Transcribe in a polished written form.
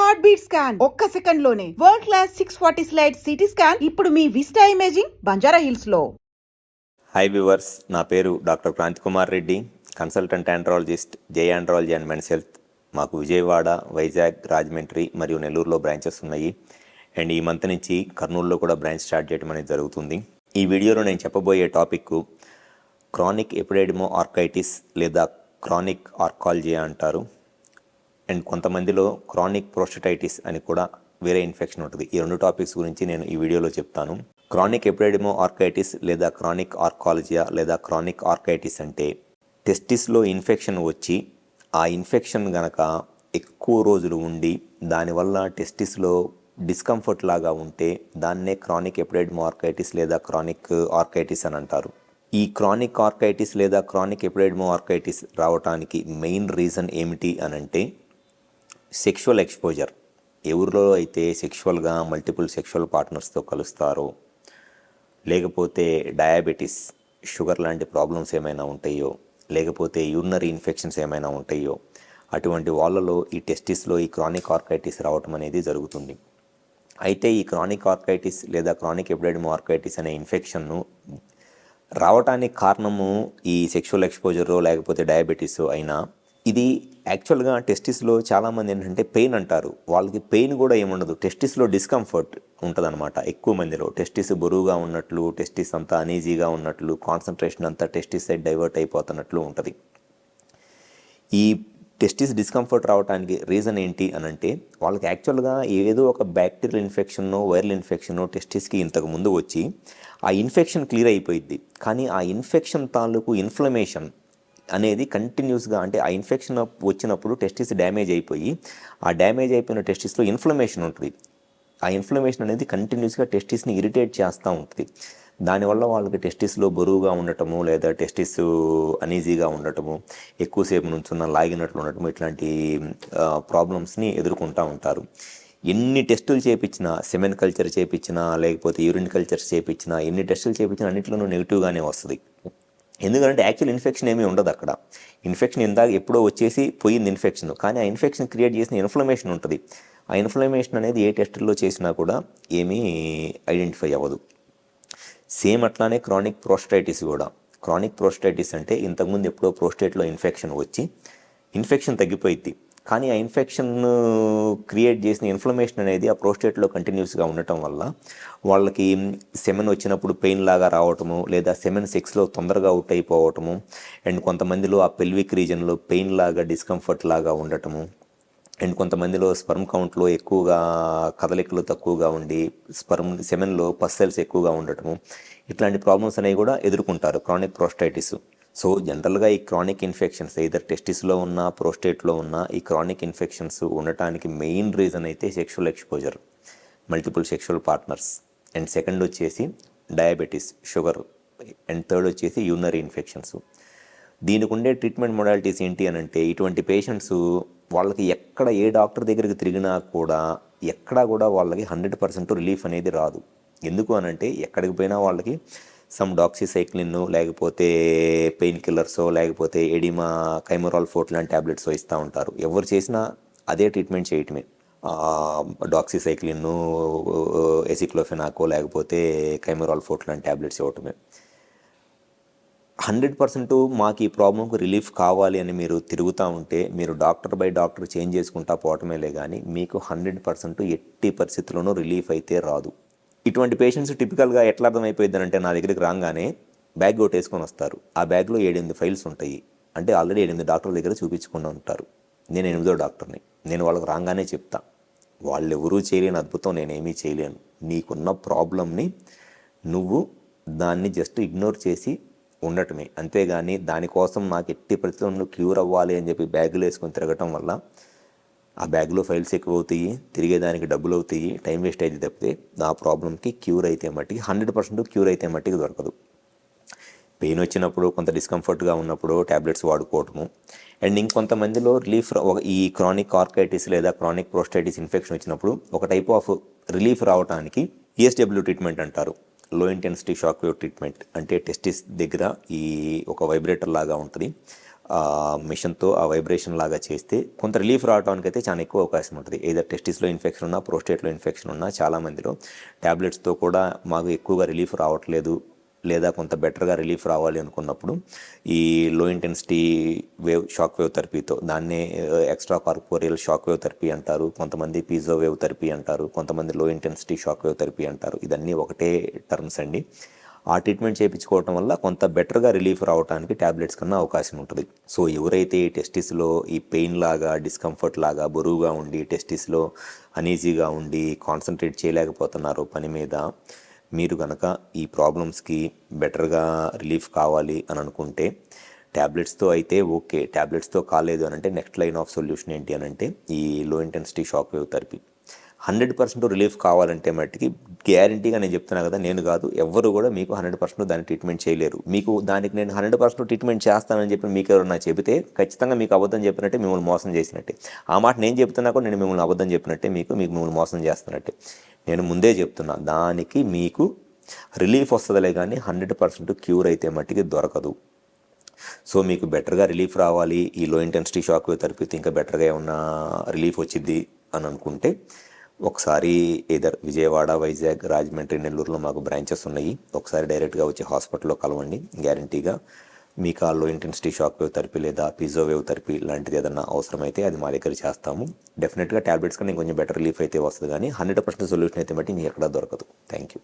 Heart beat scan ఒక్క second లోనే world class 640 slide CT scan ఇప్పుడు మీ విస్టా ఇమేజింగ్ బంజారా హిల్స్ లో. హాయ్ వ్యూవర్స్, నా పేరు doctor Kranthi Kumar Reddy, consultant andrologist, J andrology and men's health. మాకు విజయవాడ, వైజాగ్, రాజమండ్రి మరియు నెల్లూరులో బ్రాంచెస్ ఉన్నాయి. అండ్ ఈ మంత్ నుంచి కర్నూలులో కూడా బ్రాంచ్ స్టార్ట్ చేయడం అనేది జరుగుతుంది. ఈ వీడియోలో నేను చెప్పబోయే టాపిక్ క్రానిక్ ఎపిడెడిమో ఆర్కైటిస్ లేదా క్రానిక్ ఆర్కాలజీ అంటారు. అండ్ కొంతమందిలో క్రానిక్ ప్రోస్టటైటిస్ అని కూడా వేరే ఇన్ఫెక్షన్ ఉంటుంది. ఈ రెండు టాపిక్స్ గురించి నేను ఈ వీడియోలో చెప్తాను. క్రానిక్ ఎపిడెడిమో ఆర్కైటిస్ లేదా క్రానిక్ ఆర్కాలజియా లేదా క్రానిక్ ఆర్కైటిస్ అంటే టెస్టిస్లో ఇన్ఫెక్షన్ వచ్చి ఆ ఇన్ఫెక్షన్ గనక ఎక్కువ రోజులు ఉండి దానివల్ల టెస్టిస్లో డిస్కంఫర్ట్ లాగా ఉంటే దాన్నే క్రానిక్ ఎపిడెడిమో ఆర్కైటిస్ లేదా క్రానిక్ ఆర్కైటిస్ అని అంటారు. ఈ క్రానిక్ ఆర్కైటిస్ లేదా క్రానిక్ ఎపిడెడిమో ఆర్కైటిస్ రావడానికి మెయిన్ రీజన్ ఏమిటి అనంటే సెక్షువల్ ఎక్స్పోజర్. ఎవరిలో అయితే సెక్షువల్గా మల్టిపుల్ సెక్షువల్ పార్ట్నర్స్తో కలుస్తారో, లేకపోతే డయాబెటీస్, షుగర్ లాంటి ప్రాబ్లమ్స్ ఏమైనా ఉంటాయో, లేకపోతే యూరినరీ ఇన్ఫెక్షన్స్ ఏమైనా ఉంటాయో, అటువంటి వాళ్ళలో ఈ టెస్టిస్లో ఈ క్రానిక్ ఆర్కైటిస్ రావటం అనేది జరుగుతుంది. అయితే ఈ క్రానిక్ ఆర్కైటిస్ లేదా క్రానిక్ ఎపిడెడిమో ఆర్కైటిస్ అనే ఇన్ఫెక్షన్ను రావటానికి కారణము ఈ సెక్షువల్ ఎక్స్పోజరో లేకపోతే డయాబెటీస్ అయినా, ఇది యాక్చువల్గా టెస్టిస్లో చాలామంది ఏంటంటే పెయిన్ అంటారు. వాళ్ళకి పెయిన్ కూడా ఏముండదు, టెస్టిస్లో డిస్కంఫర్ట్ ఉంటుంది అనమాట. ఎక్కువ మందిలో టెస్టిస్ బరువుగా ఉన్నట్లు, టెస్టిస్ అంతా అనీజీగా ఉన్నట్లు, కాన్సన్ట్రేషన్ అంతా టెస్టిస్ సైడ్ డైవర్ట్ అయిపోతున్నట్లు ఉంటుంది. ఈ టెస్టిస్ డిస్కంఫర్ట్ రావడానికి రీజన్ ఏంటి అనంటే వాళ్ళకి యాక్చువల్గా ఏదో ఒక బ్యాక్టీరియల్ ఇన్ఫెక్షనో వైరల్ ఇన్ఫెక్షనో టెస్టిస్కి ఇంతకు ముందు వచ్చి ఆ ఇన్ఫెక్షన్ క్లియర్ అయిపోయింది. కానీ ఆ ఇన్ఫెక్షన్ తాలూకు ఇన్ఫ్లమేషన్ అనేది కంటిన్యూస్గా, అంటే ఆ ఇన్ఫెక్షన్ వచ్చినప్పుడు టెస్టిస్ డ్యామేజ్ అయిపోయి ఆ డ్యామేజ్ అయిపోయిన టెస్టిస్లో ఇన్ఫ్లమేషన్ ఉంటుంది. ఆ ఇన్ఫ్లమేషన్ అనేది కంటిన్యూస్గా టెస్టిస్ని ఇరిటేట్ చేస్తూ ఉంటుంది. దానివల్ల వాళ్ళకి టెస్టిస్లో బరువుగా ఉండటము, లేదా టెస్టిస్ అనీజీగా ఉండటము, ఎక్కువసేపు నుంచున్న లాగినట్లు ఉండటము, ఇట్లాంటి ప్రాబ్లమ్స్ని ఎదుర్కొంటూ ఉంటారు. ఎన్ని టెస్టులు చేయించినా, సెమెన్ కల్చర్ చేయించినా, లేకపోతే యూరిన్ కల్చర్స్ చేయించినా, ఎన్ని టెస్టులు చేయించినా అన్నింటిలోనూ నెగిటివ్గానే వస్తుంది. ఎందుకంటే యాక్చువల్ ఇన్ఫెక్షన్ ఏమీ ఉండదు అక్కడ. ఇన్ఫెక్షన్ ఇందాక ఎప్పుడో వచ్చేసి పోయింది ఇన్ఫెక్షన్, కానీ ఆ ఇన్ఫెక్షన్ క్రియేట్ చేసిన ఇన్ఫ్లమేషన్ ఉంటుంది. ఆ ఇన్ఫ్లమేషన్ అనేది ఏ టెస్టుల్లో చేసినా కూడా ఏమీ ఐడెంటిఫై అవ్వదు. సేమ్ అట్లానే క్రానిక్ ప్రోస్టైటిస్ కూడా. క్రానిక్ ప్రోస్టైటిస్ అంటే ఇంతకుముందు ఎప్పుడో ప్రోస్టేట్లో ఇన్ఫెక్షన్ వచ్చి ఇన్ఫెక్షన్ తగ్గిపోయింది, కానీ ఆ ఇన్ఫెక్షన్ క్రియేట్ చేసిన ఇన్ఫ్లమేషన్ అనేది ఆ ప్రోస్టేట్లో కంటిన్యూస్గా ఉండటం వల్ల వాళ్ళకి సెమెన్ వచ్చినప్పుడు పెయిన్ లాగా రావటము, లేదా సెమెన్ సెక్స్లో తొందరగా అవుట్ అయిపోవటము, అండ్ కొంతమందిలో ఆ పెల్విక్ రీజన్లో పెయిన్ లాగా డిస్కంఫర్ట్ లాగా ఉండటము, అండ్ కొంతమందిలో స్పర్మ్ కౌంట్లో ఎక్కువగా కదలికలు తక్కువగా ఉండి సెమెన్లో పస్ సెల్స్ ఎక్కువగా ఉండటము, ఇట్లాంటి ప్రాబ్లమ్స్ అనేవి కూడా ఎదుర్కొంటారు క్రానిక్ ప్రోస్టైటిస్. సో జనరల్గా ఈ క్రానిక్ ఇన్ఫెక్షన్స్ ఇదర్ టెస్టిస్లో ఉన్న, ప్రోస్టేట్లో ఉన్న ఈ క్రానిక్ ఇన్ఫెక్షన్స్ ఉండటానికి మెయిన్ రీజన్ అయితే sexual exposure, multiple sexual partners, and second వచ్చేసి డయాబెటీస్, షుగర్, అండ్ థర్డ్ వచ్చేసి యూరినరీ ఇన్ఫెక్షన్స్. దీనికి ఉండే ట్రీట్మెంట్ మొడాలిటీస్ ఏంటి అని అంటే, ఇటువంటి పేషెంట్స్ వాళ్ళకి ఎక్కడ ఏ డాక్టర్ దగ్గరికి తిరిగినా కూడా ఎక్కడా కూడా వాళ్ళకి 100% రిలీఫ్ అనేది రాదు. ఎందుకు అనంటే ఎక్కడికి పోయినా వాళ్ళకి సమ్ డాక్సిసైక్లిన్, లేకపోతే పెయిన్ కిల్లర్సో, లేకపోతే ఎడిమా, కైమరాల్ ఫోర్ట్ లాంటి ట్యాబ్లెట్స్ ఇస్తూ ఉంటారు. ఎవరు చేసినా అదే ట్రీట్మెంట్ చేయటమే. డాక్సిసైక్లిన్, ఎసిక్లోఫెనాకో, లేకపోతే కైమరాల్ ఫోర్ట్ లాంటి ట్యాబ్లెట్స్ ఇవ్వటమే. 100% మాకు ఈ ప్రాబ్లంకు రిలీఫ్ కావాలి అని మీరు తిరుగుతూ ఉంటే మీరు డాక్టర్ బై డాక్టర్ చేంజ్ చేసుకుంటా పోవటమేలే కానీ మీకు 100% ఎట్టి పరిస్థితుల్లోనూ రిలీఫ్ అయితే రాదు. ఇటువంటి పేషెంట్స్ టిపికల్గా ఎట్లా అర్థమైపోయిందనంటే, నా దగ్గరికి రాగానే బ్యాగ్ కొట్టేసుకొని వస్తారు. ఆ బ్యాగ్లో 7-8 ఫైల్స్ ఉంటాయి. అంటే ఆల్రెడీ 8 డాక్టర్ల దగ్గర చూపించుకుని ఉంటారు. నేను 8వ డాక్టర్ని. నేను వాళ్ళకి రాగానే చెప్తా, వాళ్ళు ఎవరూ చేయలేని అద్భుతం నేనేమీ చేయలేను. నీకున్న ప్రాబ్లమ్ని నువ్వు దాన్ని జస్ట్ ఇగ్నోర్ చేసి ఉండటమే, అంతేగాని దానికోసం నాకు ఎట్టి పరిస్థితుల్లో క్యూర్ అవ్వాలి అని చెప్పి బ్యాగులు వేసుకొని తిరగటం వల్ల ఆ బ్యాగ్లో ఫైల్స్ ఎక్కువ అవుతాయి, తిరిగేదానికి డబ్బులు అవుతాయి, టైం వేస్ట్ అయితే తప్పితే ఆ ప్రాబ్లంకి క్యూర్ అయితే మట్టికి 100% క్యూర్ అయితే మట్టికి దొరకదు. పెయిన్ వచ్చినప్పుడు, కొంత డిస్కంఫర్ట్గా ఉన్నప్పుడు ట్యాబ్లెట్స్ వాడుకోవటము, అండ్ ఇంకొంతమందిలో రిలీఫ్ ఈ క్రానిక్ ఆర్కైటిస్ లేదా క్రానిక్ ప్రోస్టైటిస్ ఇన్ఫెక్షన్ వచ్చినప్పుడు ఒక టైప్ ఆఫ్ రిలీఫ్ రావడానికి ESW ట్రీట్మెంట్ అంటారు. లో ఇంటెన్సిటీ షాక్ వేవ్ ట్రీట్మెంట్. అంటే టెస్టిస్ దగ్గర ఈ ఒక వైబ్రేటర్ లాగా ఉంటుంది. మిషన్తో ఆ వైబ్రేషన్ లాగా చేస్తే కొంత రిలీఫ్ రావడానికి అయితే చాలా ఎక్కువ అవకాశం ఉంటుంది. ఏదర్ టెస్టిస్లో ఇన్ఫెక్షన్ ఉన్నా, ప్రోస్టేట్లో ఇన్ఫెక్షన్ ఉన్నా చాలామందిలో ట్యాబ్లెట్స్తో కూడా మాకు ఎక్కువగా రిలీఫ్ రావట్లేదు లేదా కొంత బెటర్గా రిలీఫ్ రావాలి అనుకున్నప్పుడు ఈ లో ఇంటెన్సిటీ షాక్ వేవ్ థెరపీతో, దాన్నే extra corporeal shock wave therapy అంటారు, కొంతమంది పీజో వేవ్ థెరపీ అంటారు, కొంతమంది లో ఇంటెన్సిటీ షాక్ వేవ్ థెరపీ అంటారు. ఇదన్నీ ఒకటే టర్మ్స్ అండి. ఆ ట్రీట్మెంట్ చేయించుకోవటం వల్ల కొంత బెటర్గా రిలీఫ్ రావడానికి ట్యాబ్లెట్స్ కన్నా అవకాశం ఉంటుంది. సో ఎవరైతే ఈ టెస్టిస్లో ఈ పెయిన్ లాగా, డిస్కంఫర్ట్ లాగా, బరువుగా ఉండి, టెస్టిస్లో అనీజీగా ఉండి కాన్సన్ట్రేట్ చేయలేకపోతున్నారో పని మీద, మీరు కనుక ఈ ప్రాబ్లమ్స్కి బెటర్గా రిలీఫ్ కావాలి అని అనుకుంటే ట్యాబ్లెట్స్తో అయితే ఓకే. ట్యాబ్లెట్స్తో కాలేదు అని అంటే నెక్స్ట్ లైన్ ఆఫ్ సొల్యూషన్ ఏంటి అని అంటే ఈ లో intensity shock wave therapy. 100% relief కావాలంటే మట్టికి గ్యారంటీగా నేను చెప్తున్నా కదా, నేను కాదు ఎవ్వరు కూడా మీకు 100% దాన్ని ట్రీట్మెంట్ చేయలేరు. మీకు దానికి నేను 100% ట్రీట్మెంట్ చేస్తానని చెప్పి మీకు ఎవరైనా చెబితే ఖచ్చితంగా మీకు అబద్ధం చెప్పినట్టే, మిమ్మల్ని మోసం చేసినట్టే. ఆ మాట నేను చెప్తున్నా కూడా నేను మిమ్మల్ని అబద్ధం చెప్పినట్టే, మిమ్మల్ని మోసం చేస్తున్నట్టే. నేను ముందే చెప్తున్నా, దానికి మీకు రిలీఫ్ వస్తుందిలే కానీ 100% క్యూర్ అయితే మట్టికి దొరకదు. సో మీకు బెటర్గా రిలీఫ్ రావాలి, ఈ లో ఇంటెన్సిటీ షాక్ వేవ్ థెరపీతో ఇంకా బెటర్గా ఏమన్నా రిలీఫ్ వచ్చింది అని అనుకుంటే ఒకసారి ఏదర్ విజయవాడ, వైజాగ్, రాజమండ్రి, నెల్లూరులో మాకు బ్రాంచెస్ ఉన్నాయి. ఒకసారి డైరెక్ట్గా వచ్చి హాస్పిటల్లో కలవండి. గ్యారంటీగా మీకు ఆ లో ఇంటెన్సిటీ షాక్ వేవ్ థెరపీ లేదా పీజో వేవ్ థెరపీ లాంటిది ఏదన్నా అవసరమైతే అది మా దగ్గర చేస్తాము. డెఫినెట్గా ట్యాబ్లెట్స్ కన్నా కొంచెం బెటర్ రిలీఫ్ అయితే వస్తుంది, కానీ 100% సొల్యూషన్ అయితే బట్టి మీకు ఎక్కడా దొరకదు. Thank you.